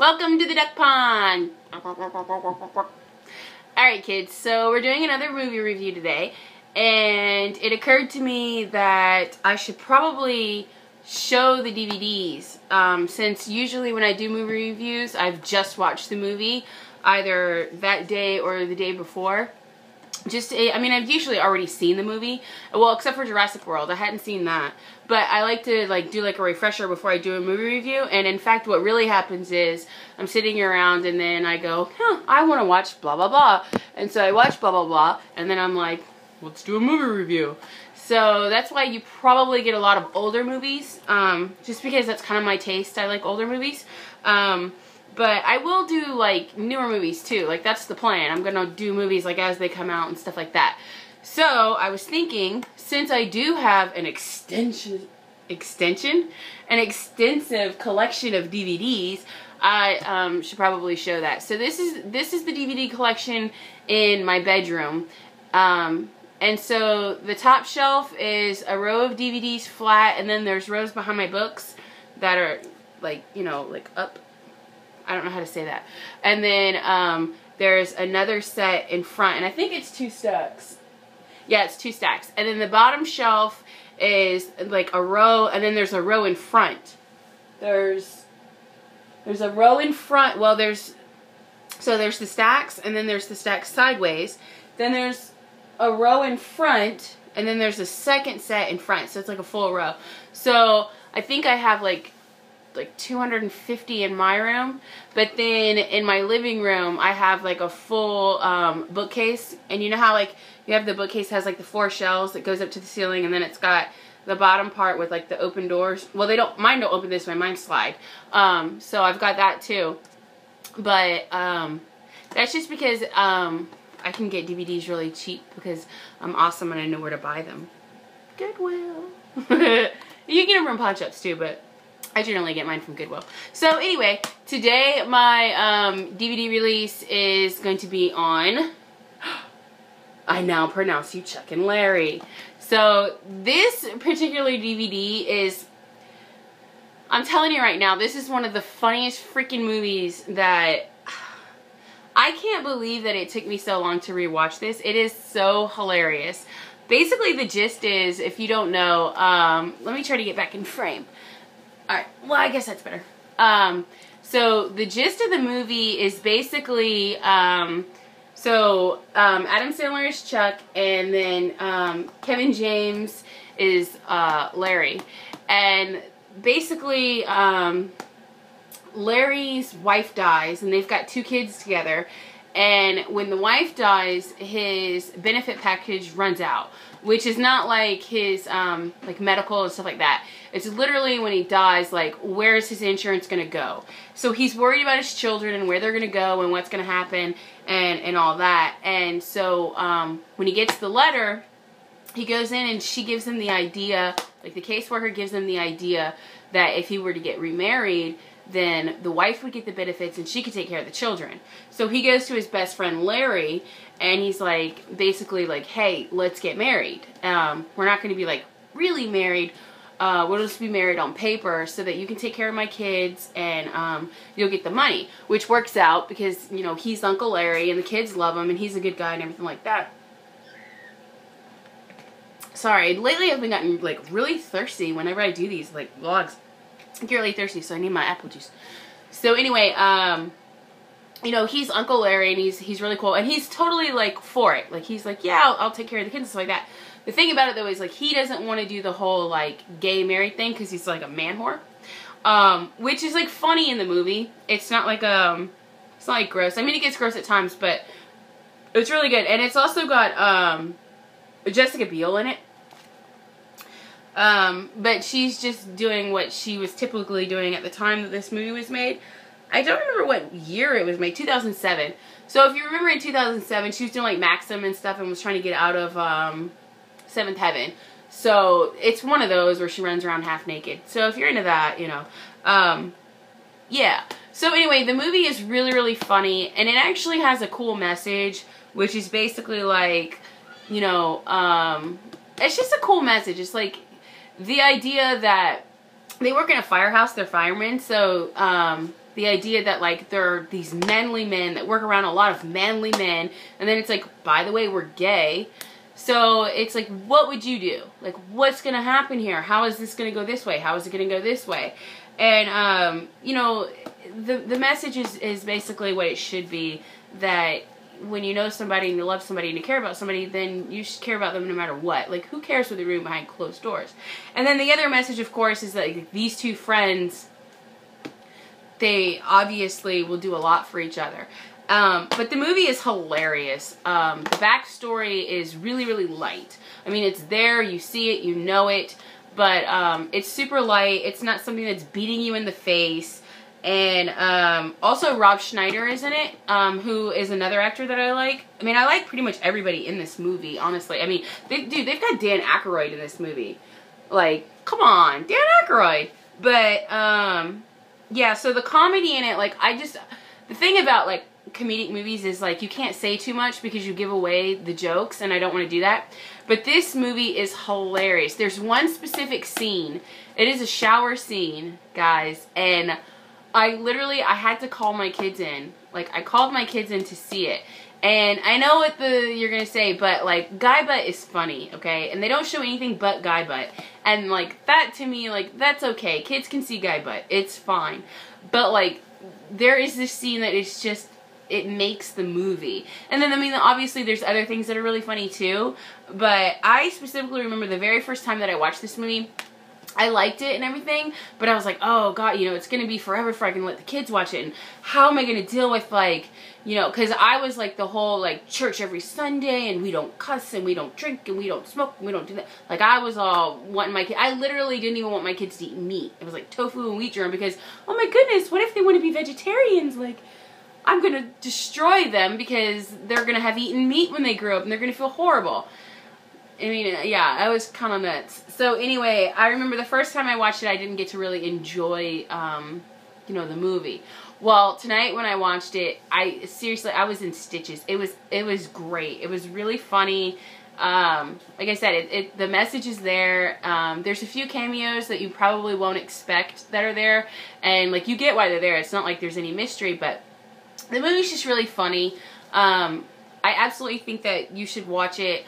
Welcome to the duck pond. Alright kids, so we're doing another movie review today, and it occurred to me that I should probably show the DVDs, since usually when I do movie reviews, I've just watched the movie, either that day or the day before. I've usually already seen the movie, well, except for Jurassic World. I hadn't seen that, but I like to do a refresher before I do a movie review. And in fact, what really happens is I'm sitting around and then I go, I want to watch blah blah blah, and so I watch blah blah blah, and then I'm like, let's do a movie review. So that's why you probably get a lot of older movies, just because that's kind of my taste. I like older movies. But I will do, newer movies, too. That's the plan. I'm gonna do movies, as they come out and stuff like that. So, I was thinking, since I do have an extensive collection of DVDs, I should probably show that. So, this is the DVD collection in my bedroom. And so, the top shelf is a row of DVDs flat, and then there's rows behind my books that are, up. I don't know how to say that. And then there's another set in front, and I think it's 2 stacks. Yeah, it's 2 stacks. And then the bottom shelf is a row, and then there's a row in front. There's a row in front. Well, there's the stacks, and then there's the stacks sideways. Then there's a row in front, and then there's a second set in front. So it's a full row. So I think I have 250 in my room, but then in my living room I have a full bookcase, and you know how you have the bookcase has the 4 shelves that goes up to the ceiling, and then it's got the bottom part with the open doors. Well, mine don't open this way, mine slide. So I've got that too, but that's just because I can get DVDs really cheap because I'm awesome and I know where to buy them. Goodwill. You can get them from pawn shops too, but I generally get mine from Goodwill. So anyway, today my DVD release is going to be on, I now pronounce you Chuck and Larry. So this particular DVD is, I'm telling you right now, this is one of the funniest freaking movies that, I can't believe that it took me so long to rewatch this. It is so hilarious. Basically the gist is, if you don't know, let me try to get back in frame. Alright, well, I guess that's better. So the gist of the movie is basically, Adam Sandler is Chuck, and then Kevin James is Larry. And basically, Larry's wife dies, and they've got 2 kids together. And when the wife dies, his benefit package runs out, which is not his medical and stuff like that. It's literally when he dies, where is his insurance going to go? So he's worried about his children and where they're going to go and what's going to happen and all that. And so when he gets the letter, he goes in and she gives him the idea, the caseworker gives him the idea that if he were to get remarried, then the wife would get the benefits and she could take care of the children. So he goes to his best friend Larry, and he's basically hey, let's get married. We're not going to be really married. We'll just be married on paper so that you can take care of my kids and you'll get the money. Which works out because, he's Uncle Larry and the kids love him and he's a good guy and everything like that. Sorry, lately I've been gotten really thirsty whenever I do these vlogs. I get really thirsty, so I need my apple juice. So anyway, he's Uncle Larry, and he's really cool, and he's totally for it. He's yeah, I'll take care of the kids and stuff like that. The thing about it though is he doesn't want to do the whole gay married thing because he's a man whore, which is funny in the movie. It's not it's not gross. I mean, it gets gross at times, but it's really good, and it's also got Jessica Biel in it. But she's just doing what she was typically doing at the time that this movie was made. I don't remember what year it was made, 2007. So if you remember in 2007, she was doing Maxim and stuff and was trying to get out of, 7th Heaven. So it's one of those where she runs around half naked. So if you're into that, yeah. So anyway, the movie is really, really funny, and it actually has a cool message, which is basically it's just a cool message. It's the idea that they work in a firehouse, they're firemen, so the idea that like there are these manly men that work around a lot of manly men, and then it's like, by the way, we're gay. So it's like, what would you do? Like, what's gonna happen here? How is this gonna go this way? How is it gonna go this way? And you know, the message is basically what it should be, that when you know somebody and you love somebody and you care about somebody, then you should care about them no matter what. Like, who cares what they do behind closed doors? And then the other message, of course, is that like, these two friends, they obviously will do a lot for each other. But the movie is hilarious. The backstory is really, really light. I mean, it's there, you see it, you know it, but it's super light. It's not something that's beating you in the face. And also Rob Schneider is in it, who is another actor that I like. I mean, I like pretty much everybody in this movie, honestly. I mean, they've got Dan Aykroyd in this movie. Like, come on, Dan Aykroyd. But, yeah, so the comedy in it, like, the thing about, like, comedic movies is, like, you can't say too much because you give away the jokes, and I don't want to do that. But this movie is hilarious. There's one specific scene. It is a shower scene, guys, and I had to call my kids in. Like, I called my kids in to see it. And I know what you're gonna say, but, like, guy butt is funny, okay? And they don't show anything but guy butt. And, like, that to me, like, that's okay. Kids can see guy butt. It's fine. But, like, there is this scene that is just, it makes the movie. And then, I mean, obviously there's other things that are really funny too. But I specifically remember the very first time that I watched this movie, I liked it and everything, but I was like, oh god, you know, it's gonna be forever before I can let the kids watch it, and how am I gonna deal with, like, you know, because I was like the whole, like, church every Sunday, and we don't cuss, and we don't drink, and we don't smoke, and we don't do that. Like, I was all wanting my kids, I literally didn't even want my kids to eat meat. It was like tofu and wheat germ, because, oh my goodness, what if they want to be vegetarians? Like, I'm gonna destroy them because they're gonna have eaten meat when they grow up, and they're gonna feel horrible. I mean, yeah, I was kind of nuts. So anyway, I remember the first time I watched it, I didn't get to really enjoy, you know, the movie. Well, tonight when I watched it, seriously, I was in stitches. It was great. It was really funny. Like I said, the message is there. There's a few cameos that you probably won't expect that are there, and like, you get why they're there. It's not like there's any mystery, but the movie's just really funny. I absolutely think that you should watch it.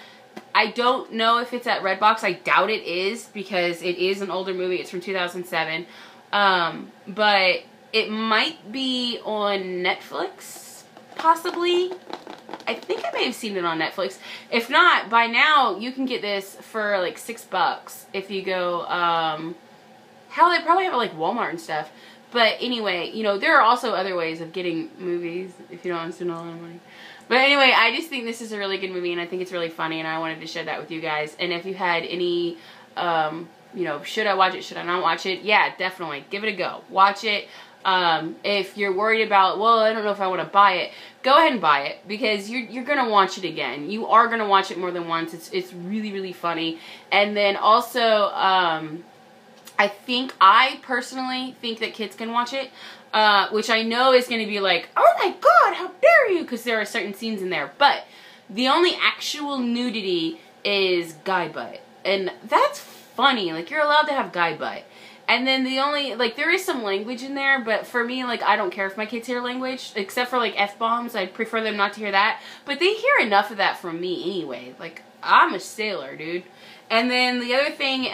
I don't know if it's at Redbox. I doubt it is, because it is an older movie. It's from 2007. But it might be on Netflix, possibly. I think I may have seen it on Netflix. If not, by now, you can get this for like $6 if you go, hell, they probably have it like Walmart and stuff. But anyway, you know, there are also other ways of getting movies if you don't want to spend a lot of money. But anyway, I just think this is a really good movie, and I think it's really funny, and I wanted to share that with you guys. And if you had any, you know, should I watch it, should I not watch it? Yeah, definitely. Give it a go. Watch it. If you're worried about, well, I don't know if I want to buy it, go ahead and buy it, because you're going to watch it again. You are going to watch it more than once. It's really, really funny. And then also, I personally think that kids can watch it. Which I know is going to be like, oh my god, how dare you, because there are certain scenes in there. But the only actual nudity is guy butt. And that's funny. Like, you're allowed to have guy butt. And then the only, like, there is some language in there, but for me, like, I don't care if my kids hear language, except for, like, F-bombs. I'd prefer them not to hear that. But they hear enough of that from me anyway. Like, I'm a sailor, dude. And then the other thing,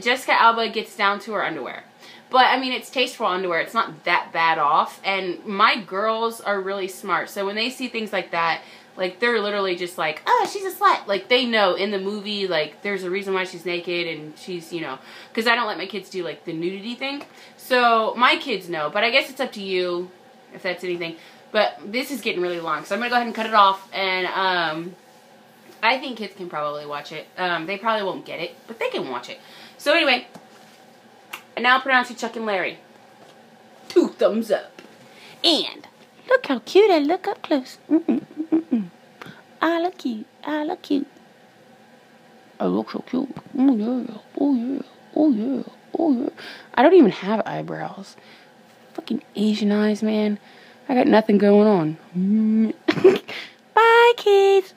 Jessica Alba gets down to her underwear. But, I mean, it's tasteful underwear. It's not that bad off. And my girls are really smart. So when they see things like that, like, they're literally just like, oh, she's a slut. Like, they know in the movie, like, there's a reason why she's naked, and she's, you know, because I don't let my kids do, like, the nudity thing. So my kids know. But I guess it's up to you if that's anything. But this is getting really long. So I'm going to go ahead and cut it off. And I think kids can probably watch it. They probably won't get it, but they can watch it. So anyway, I now pronounce you Chuck and Larry. 2 thumbs up. And look how cute I look up close. I look cute. I look cute. I look so cute. Oh yeah. Oh yeah. Oh yeah. Oh yeah. I don't even have eyebrows. Fucking Asian eyes, man. I got nothing going on. Bye, kids.